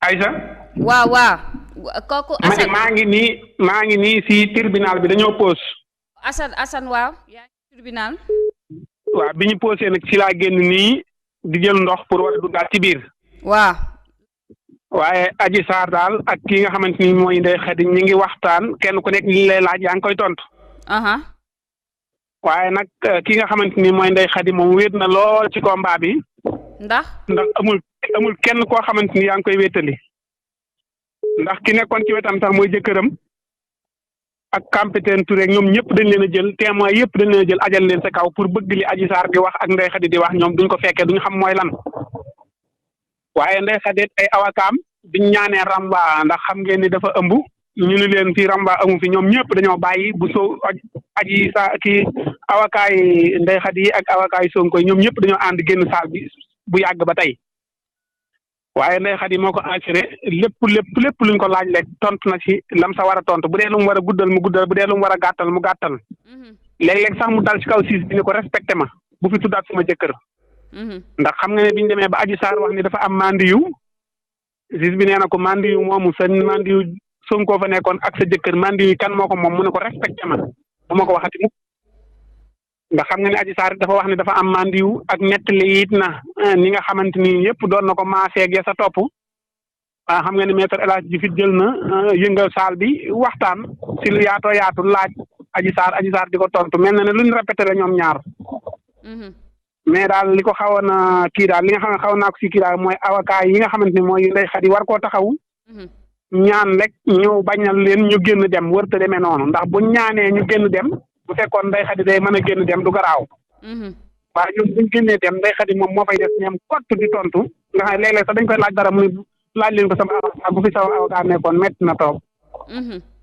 Aïcha. waaw waaw. kooku ma ne Assane maa ngi nii si tribunal bi dañoo pause. Assane waaw. yaa ngi tribunal. waaw bi ñu posé nag ci laa génn nii di jël ndox pour war a duggaat ci biir. waaw. waaye Adji Sarr daal ak ki nga xamante ni mooy Ndeye Khady ñi ngi waxtaan kenn ku nekk li lay laaj yaa ngi koy tontu. waaye nag ki nga xamante ni mooy Ndeye Khady moom wéet na lool ci combat bi. ndax amul kenn koo xamante ni yaa ngi koy wéetali. ndax ki nekkoon ci wetam sax mooy jëkkëram ak capitaine Touré ñoom ñëpp dañ leen a jël témoin yëpp dañ leen a jël ajal leen sa kaw pour bëgg li Adji Sarr di wax ak Ndeye Khady di wax ñoom duñ ko fekkee duñ xam mooy lan. waaye Ndeye Khady ay awakaam biñ ñaanee ramba ndax xam ngeen ni dafa ëmb ñu ni leen fii ramba amu fi ñoom ñëpp dañoo bàyyi bu soo Adji Sarr kii awakaay Ndeye Khady yi ak awakaay Sonko ñoom ñëpp dañoo ànd génn saal bi bu yàgg ba tey waaye Ndeye Khady moo ko assuré lépp luñ ko laaj rek tontu na ci lam sa war a tontu bu dee lu mu war a guddal mu guddal bu dee lu mu war a gàttal mu gàttal léeg-léeg sax mu dal ci kaw siis bi ni ko respecté ma bu fi tuddaat sama jëkkër. ndax xam nga ne biñu demee ba Adji Sarr wax ni dafa am mandiyu siis bi nee na ko mandiyu moomu sa mandiyu Sonko fa nekkoon ak sa jëkkër mandiyu kan moo ko moom mu ne ko respecté ma bu ma ko waxati mukk ndax xam nga ne Adji Sarr dafa wax ne dafa am mandiyu ak nettali it na ni nga xamante ni yëpp doon na ko maaseeg ya sa topp xam nga ne maître El Hadji Diouf jël na yëngal saal bi waxtaan si lu yaatoo yaatu laaj Adji Sarr di ko tontu mel na ne luñ répété la ñoom ñaar. mais daal li ko xawoon na kii daal li nga xam ne xaw naa ko si kii daal mooy avocat yi nga xamante ni mooy Ndeye Khady war koo taxaw ñaan rek ñu bañal leen ñu génn dem wërta demee noonu ndax buñ ñaanee ñu génn dem bu fekkoon Ndeye Khady day mën a génn dem du garaaw waaye ñun buñ génnee dem Ndeye Khady moom moo fay def ñoom kott di tontu nga xam ne léeg-léeg sax dañ koy laaj dara mu ne laaj leen ko sama avocat bu fi sama avocat nekkoon métti na toog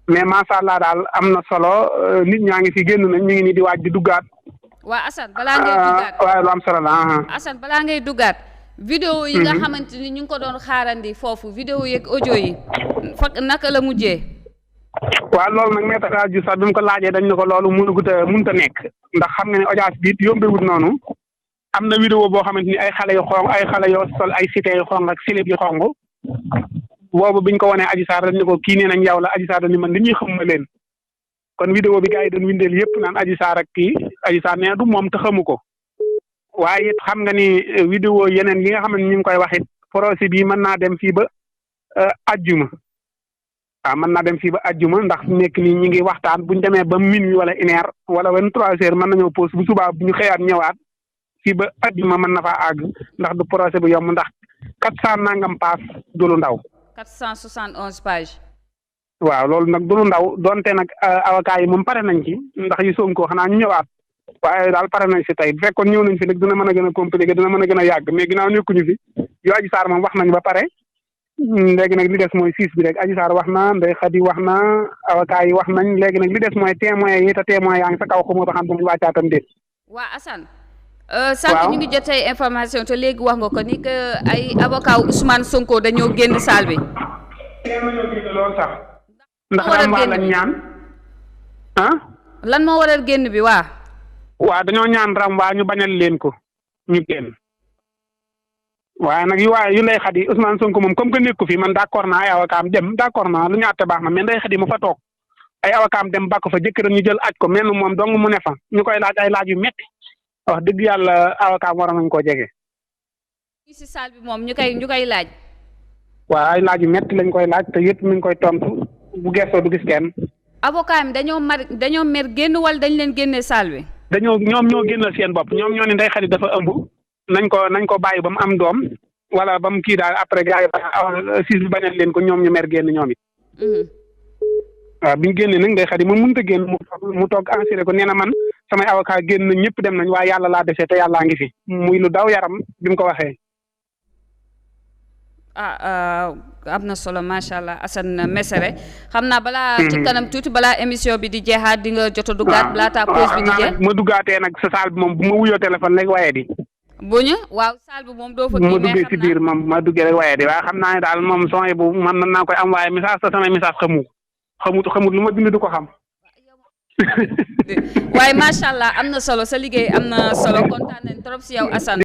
mais macha allah daal am na solo nit ñaa ngi fi génn nañ ñu ngi nii di waaj di duggaat. waa Assane balaa ngay duggaat waaye lu am solo la Assane balaa ngay duggaat vidéo yi nga xamante ni ñu ngi ko doon xaarandi foofu vidéo yeeg audio yi naka la mujjee. waaw loolu nag maître El Hadji Diouf sax bi mu ko laajee dañ ne ko loolu mënut a nekk ndax xam nga ne audience bi it yombewut noonu am na vidéo boo xamante ni ay xale yu xong ay xale yoo sol ay cité yu xong ak silib yu xong boobu biñ ko wanee Adji Sarr dañ ne ko kii nee nañ yow la Adji Sarr dañ ni man li ñuy xam ma leen kon vidéo bi gars yi doon windeel yëpp naan Adji Sarr ak kii Adji Sarr nee du moom te xamu ko waaye it xam nga ni vidéo yeneen yi nga xam ne ñu ngi koy wax it procès bi mën naa dem fii ba ajjuma waaw mën naa dem fii ba ajjuma ndax nekk nii ñu ngi waxtaan buñ demee ba minuit wala une heure wala 23h mën nañoo pause bu subaa bu ñu xëyaat ñëwaat fii ba ajjuma mën na faa àgg ndax du procès bu yomb ndax 400 nangam paas du lu ndaw. 471 pages. waaw loolu nag du lu ndaw donte nag avocat yi moom pare nañ ci ndax yu Sonko xanaa ñu ñëwaat waaye daal pare nañ si tey bu fekkoon ñëw nañ fi nag dina mën a gën a compliqué dina mën a gën a yàgg mais ginnaaw nekkuñu fi yoo Adji Sarr moom wax nañ ba pare léegi nag li des mooy siis bi rek Adji Sarr wax na Ndeye Khady wax na avocat yi wax nañ léegi nag li des mooy témoin yi te témoin yaa ngi sa kaw xamoo ba xam bu wàccaatam déet. waa Assane. sànq ñu ngi jot ay information te léegi wax nga ko ni que ay avocat Ousmane Sonko dañoo génn salle bi. loolu sax. ndax ramba lañ ñaan lan moo waral génn bi waa. waaw dañoo ñaan ramba ñu bañal leen ko ñu génn waaye nag yu Ndeye Khady Ousmane Sonko moom comme que nekku fi man d'accord naa ay awakaam dem d'accord naa lu ñu àtte baax na mais Ndeye Khady mu fa toog ay awakaam dem bàkk fa jëkkëram ñu jël aj ko mel moom dong mu ne fa ñu koy laaj ay laaj yu metti wax dëgg yàlla awakaam waroon nañ koo jege. fii si salle bi moom ñu koy laaj. waaw ay laaj yu metti lañ koy laaj te yëpp mi ngi koy tontu bu gëstoo du gis kenn. avocat mi dañoo mer génn wala dañ leen génne salle bi. ñoom ñoo génnal seen bopp ñoom ñoo ne Ndeye Khady dafa ëmb nañ ko bàyyi ba mu am doom wala ba mu kii daal après gars yi siis bi bañal leen ko ñoom ñu mer génn ñoom it. waaw bi ñu génnee nag Ndeye Khady moom mënut a génn mu toog assuré ko nee na man samay avocat génn nañ ñëpp dem nañ waaye yàlla laa desee te yàllaa ngi fi muy lu daw yaram bi mu ko waxee. am na solo macha allah Assane Mesere xam naa balaa. ci kanam tuuti balaa émission bi di jeexaat di nga jot a duggaat. balaataa pause bi di jeex ma duggaatee nag sa saal bi moom bu ma wuyoo téléphone rek waaye di. waaw saal bi moom doo fa. ma duggee ci biir moom ma duggee rek waaye di waaye xam naa ne daal moom son yi bu man mën naa koy am waaye message te samay message xamut lu ma bind du ko xam. waaye macha allah am na solo sa liggéey am na solo kontaan nañ trop si yow Assane.